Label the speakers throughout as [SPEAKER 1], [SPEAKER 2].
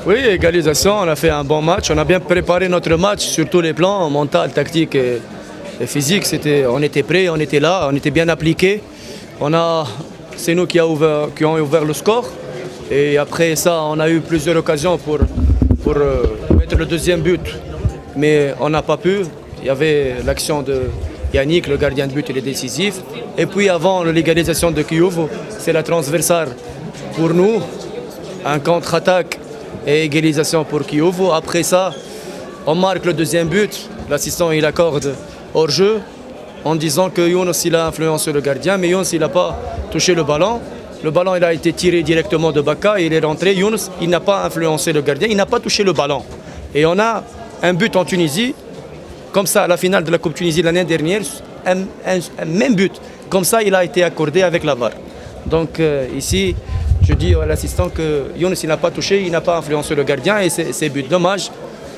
[SPEAKER 1] Oui, égalisation, on a fait un bon match. On a bien préparé notre match sur tous les plans, mental, tactique et physique. On était prêts, on était là, on était bien appliqués. C'est nous qui avons ouvert le score. Et après ça, on a eu plusieurs occasions pour mettre le deuxième but. Mais on n'a pas pu. Il y avait l'action de Yannick, le gardien de but, il est décisif. Et puis avant l'égalisation de Kiovo, c'est la transversale pour nous. Un contre-attaque et égalisation pour Kiovo. Après ça, on marque le deuxième but. L'assistant il accorde hors-jeu en disant que Younes il a influencé le gardien, mais Younes il n'a pas touché le ballon. Le ballon il a été tiré directement de Baka, il est rentré. Younes il n'a pas influencé le gardien, il n'a pas touché le ballon. Et on a un but en Tunisie, comme ça à la finale de la Coupe Tunisie l'année dernière, un même but. Comme ça il a été accordé avec la VAR. Donc ici, je dis à l'assistant que Younes il n'a pas touché, il n'a pas influencé le gardien et c'est but. Dommage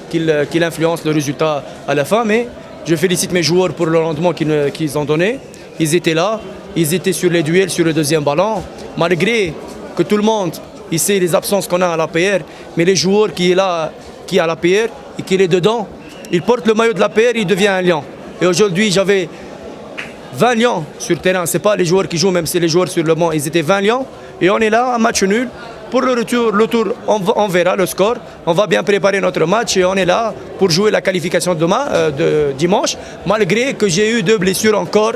[SPEAKER 1] qu'il influence le résultat à la fin, mais je félicite mes joueurs pour le rendement qu'ils ont donné. Ils étaient là, ils étaient sur les duels, sur le deuxième ballon. Malgré que tout le monde il sait les absences qu'on a à l'APR, mais les joueurs qui est là, qui est à l'APR et qui est dedans, il porte le maillot de l'APR, il devient un lion. Et aujourd'hui, j'avais 20 lions sur le terrain. Ce n'est pas les joueurs qui jouent, même si les joueurs sur le banc, ils étaient 20 lions. Et on est là, un match nul. Pour le tour, on verra le score. On va bien préparer notre match et on est là pour jouer la qualification de dimanche. Malgré que j'ai eu 2 blessures encore,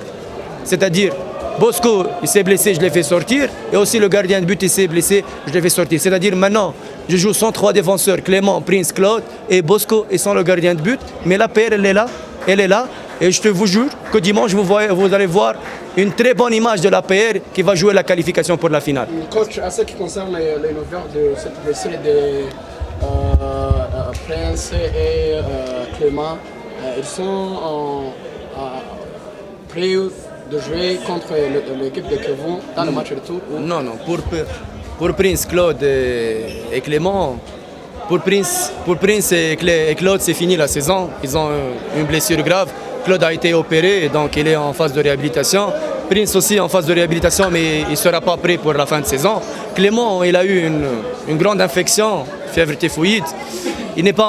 [SPEAKER 1] c'est-à-dire Bosco, il s'est blessé, je l'ai fait sortir. Et aussi le gardien de but, il s'est blessé, je l'ai fait sortir. C'est-à-dire maintenant, je joue sans 3 défenseurs, Clément, Prince, Claude et Bosco, et sans le gardien de but. Mais la paire, elle est là. Et je vous jure que dimanche, vous allez voir une très bonne image de l'APR qui va jouer la qualification pour la finale.
[SPEAKER 2] Coach, à ce qui concerne les nouvelles de cette blessure de Prince et Clément, ils sont prêts de jouer contre l'équipe de Kevin dans le match retour?
[SPEAKER 1] Non, pour Prince, Claude et Clément, pour Prince et Claude, c'est fini la saison. Ils ont une blessure grave. Claude a été opéré, donc il est en phase de réhabilitation. Prince aussi en phase de réhabilitation, mais il ne sera pas prêt pour la fin de saison. Clément, il a eu une grande infection, fièvre typhoïde. Il n'a pas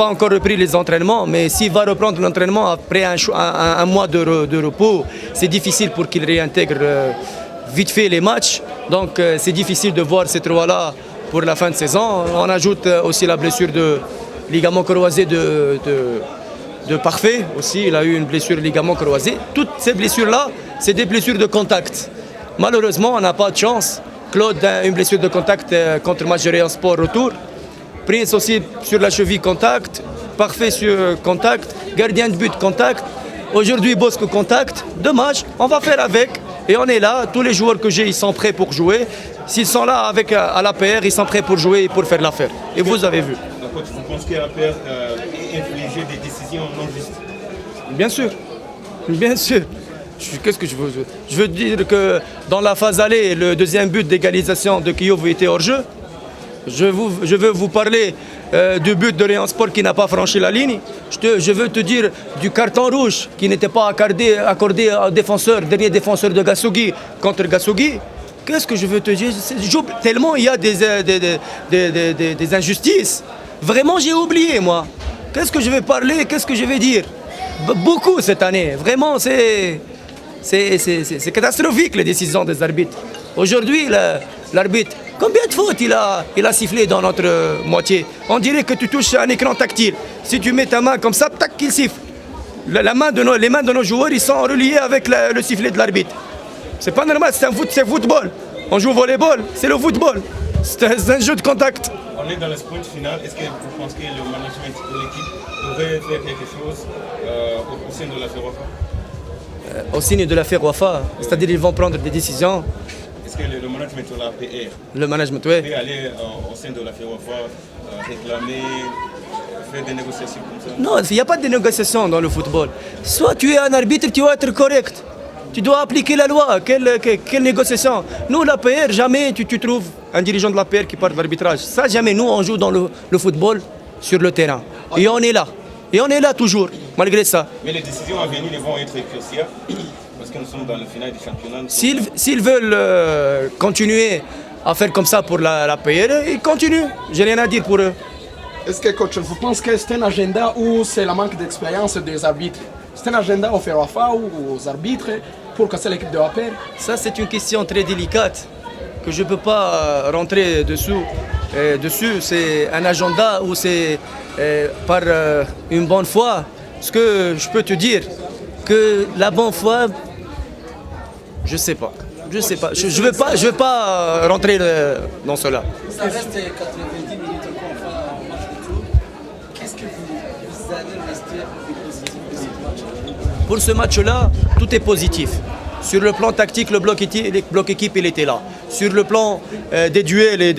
[SPEAKER 1] encore repris les entraînements, mais s'il va reprendre l'entraînement après un mois de repos, c'est difficile pour qu'il réintègre vite fait les matchs. Donc c'est difficile de voir ces trois-là pour la fin de saison. On ajoute aussi la blessure de ligament croisé de Parfait aussi, il a eu une blessure ligament croisé. Toutes ces blessures-là, c'est des blessures de contact. Malheureusement, on n'a pas de chance. Claude a une blessure de contact contre Majoré en sport retour. Prince aussi sur la cheville contact. Parfait sur contact. Gardien de but contact. Aujourd'hui, Bosco contact. Dommage, on va faire avec. Et on est là, tous les joueurs que j'ai, ils sont prêts pour jouer. S'ils sont là avec à l'APR, ils sont prêts pour jouer et pour faire l'affaire. Et vous avez vu.
[SPEAKER 3] D'accord, vous pensez que l'APR infliger des décisions non justes?
[SPEAKER 1] Bien sûr, bien sûr. Qu'est-ce que je veux dire? Je veux dire que dans la phase aller, le deuxième but d'égalisation de Kiev était hors jeu. Je veux vous parler du but de Léon Sport qui n'a pas franchi la ligne. Je veux te dire du carton rouge qui n'était pas accordé au défenseur, dernier défenseur de Gassogui contre Gassogui. Qu'est-ce que je veux te dire? Tellement il y a des injustices. Vraiment, j'ai oublié, moi. Qu'est-ce que je vais parler? Qu'est-ce que je vais dire? Beaucoup cette année. Vraiment, c'est catastrophique les décisions des arbitres. Aujourd'hui, l'arbitre, combien de fautes il a sifflé dans notre moitié? On dirait que tu touches un écran tactile. Si tu mets ta main comme ça, tac, il siffle. Les mains de nos joueurs, ils sont reliés avec le sifflet de l'arbitre. C'est pas normal, c'est football. On joue au volleyball, c'est le football. C'est un jeu de contact.
[SPEAKER 3] On est dans le sprint final. Est-ce que vous pensez que le management de l'équipe devrait faire quelque chose au sein de la FERWAFA?
[SPEAKER 1] Au sein de la FERWAFA, c'est-à-dire qu'ils vont prendre des décisions.
[SPEAKER 3] Est-ce que le management de la PR
[SPEAKER 1] le management, oui,
[SPEAKER 3] peut aller au sein de la FERWAFA réclamer, faire des négociations comme ça?
[SPEAKER 1] Non, il n'y a pas de négociation dans le football. Soit tu es un arbitre, tu dois être correct. Tu dois appliquer la loi. Quelle négociation? Nous, l'APR, jamais tu trouves un dirigeant de l'APR qui parle d'arbitrage. Ça, jamais. Nous, on joue dans le football sur le terrain. Et on est là. Et on est là toujours, malgré ça.
[SPEAKER 3] Mais les décisions à venir vont être cruciales parce que nous sommes dans le final du championnat.
[SPEAKER 1] S'ils veulent continuer à faire comme ça pour la PR, ils continuent. J'ai rien à dire pour eux.
[SPEAKER 2] Est-ce que, coach, vous pensez que c'est un agenda ou c'est le manque d'expérience des arbitres? C'est un agenda au FERWAFA ou aux arbitres pour casser l'équipe de APR?
[SPEAKER 1] Ça, c'est une question très délicate que je ne peux pas rentrer dessous. Dessus, c'est un agenda ou c'est par une bonne foi. Ce que je peux te dire, que la bonne foi, je ne sais pas. Je ne sais pas. Je ne veux pas rentrer dans cela.
[SPEAKER 4] Ça reste 90 minutes encore en match retour. Qu'est-ce que vous allez rester positif de ce match?
[SPEAKER 1] Pour ce match-là, tout est positif. Sur le plan tactique, le bloc équipe, il était là. Sur le plan des duels et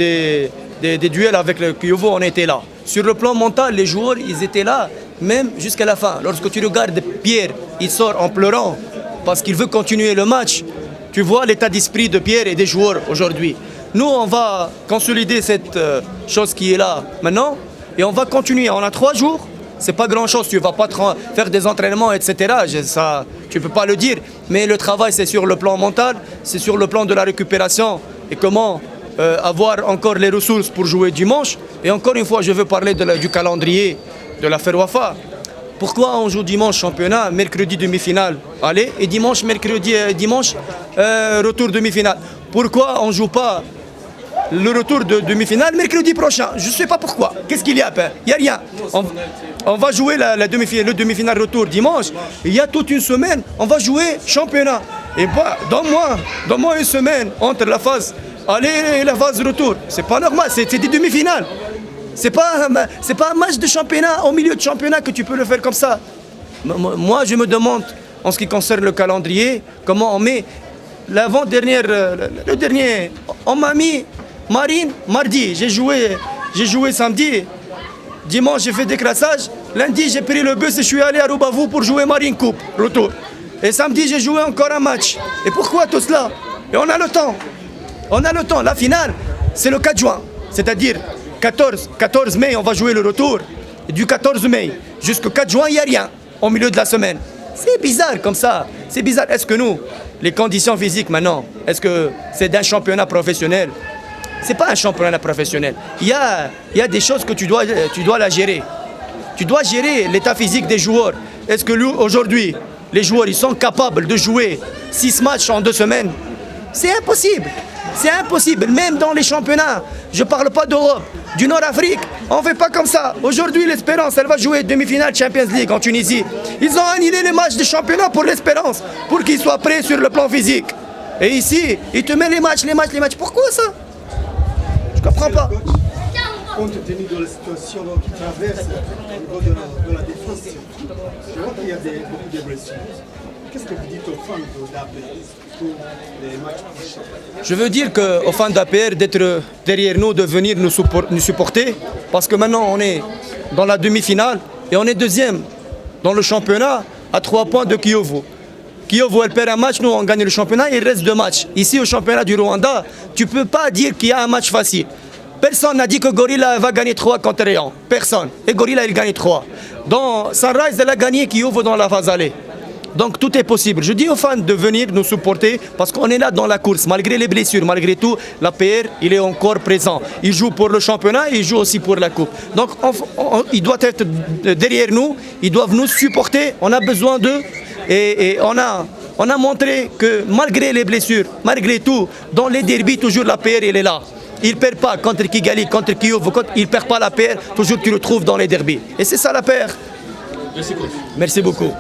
[SPEAKER 1] des duels avec le Kyovo, on était là. Sur le plan mental, les joueurs, ils étaient là, même jusqu'à la fin. Lorsque tu regardes Pierre, il sort en pleurant parce qu'il veut continuer le match. Tu vois l'état d'esprit de Pierre et des joueurs aujourd'hui. Nous, on va consolider cette chose qui est là maintenant et on va continuer. On a 3 jours. C'est pas grand-chose, tu ne vas pas faire des entraînements, etc. Ça, tu ne peux pas le dire. Mais le travail, c'est sur le plan mental, c'est sur le plan de la récupération et comment avoir encore les ressources pour jouer dimanche. Et encore une fois, je veux parler du calendrier de la FERWAFA. Pourquoi on joue dimanche championnat, mercredi demi-finale, allez, et dimanche, retour demi-finale? Pourquoi on ne joue pas le retour de demi-finale mercredi prochain? Je ne sais pas pourquoi. Qu'est-ce qu'il y a? Il n'y a rien. On va jouer le demi-finale retour dimanche. Il y a toute une semaine, on va jouer championnat. Et bah, donne-moi une semaine entre la phase aller et la phase retour. C'est pas normal, c'est des demi-finales. C'est pas un match de championnat, au milieu de championnat, que tu peux le faire comme ça. Moi, je me demande, en ce qui concerne le calendrier, comment on met l'avant-dernière, le dernier. On m'a mis Marine mardi, j'ai joué samedi. Dimanche, j'ai fait des crassages. Lundi, j'ai pris le bus et je suis allé à Rubavu pour jouer Marine Coupe, retour. Et samedi, j'ai joué encore un match. Et pourquoi tout cela? Et on a le temps. On a le temps. La finale, c'est le 4 juin. C'est-à-dire 14 mai, on va jouer le retour. Et du 14 mai jusqu'au 4 juin, il n'y a rien au milieu de la semaine. C'est bizarre comme ça. C'est bizarre. Est-ce que nous, les conditions physiques maintenant, est-ce que c'est d'un championnat professionnel? C'est pas un championnat professionnel. Il y a des choses que tu dois la gérer. Tu dois gérer l'état physique des joueurs. Est-ce que aujourd'hui, les joueurs, ils sont capables de jouer 6 matchs en 2 semaines? C'est impossible. C'est impossible. Même dans les championnats, je ne parle pas d'Europe, du Nord-Afrique, on ne fait pas comme ça. Aujourd'hui, l'Espérance, elle va jouer demi-finale Champions League en Tunisie. Ils ont annulé les matchs de championnat pour l'Espérance, pour qu'ils soient prêts sur le plan physique. Et ici, ils te mettent les matchs. Pourquoi ça? Je comprends pas.
[SPEAKER 5] Compte tenu de la situation qui traverse au niveau de la défense, je vois qu'il y a beaucoup de blessures. Qu'est-ce que vous dites aux fans d'APR pour les matchs prochains?
[SPEAKER 1] Je veux dire aux fans d'APR d'être derrière nous, de venir nous supporter, parce que maintenant on est dans la demi-finale et on est deuxième dans le championnat à 3 points de Kyovo. Kyovo, elle perd un match, nous on gagne le championnat, il reste 2 matchs. Ici au championnat du Rwanda, tu ne peux pas dire qu'il y a un match facile. Personne n'a dit que Gorilla va gagner 3 contre Réan. Personne. Et Gorilla, il gagne 3. Donc Sunrise, elle a gagné Kyovo dans la phase aller. Donc tout est possible. Je dis aux fans de venir nous supporter parce qu'on est là dans la course. Malgré les blessures, malgré tout, l'APR, il est encore présent. Il joue pour le championnat et il joue aussi pour la coupe. Donc ils doivent être derrière nous, ils doivent nous supporter. On a besoin d'eux et on a montré que malgré les blessures, malgré tout, dans les derbys, toujours l'APR, il est là. Il ne perd pas contre Kigali, contre Kyovo, il ne perd pas l'APR. Toujours tu le trouves dans les derbys. Et c'est ça l'APR.
[SPEAKER 3] Merci, coach.
[SPEAKER 1] Merci beaucoup.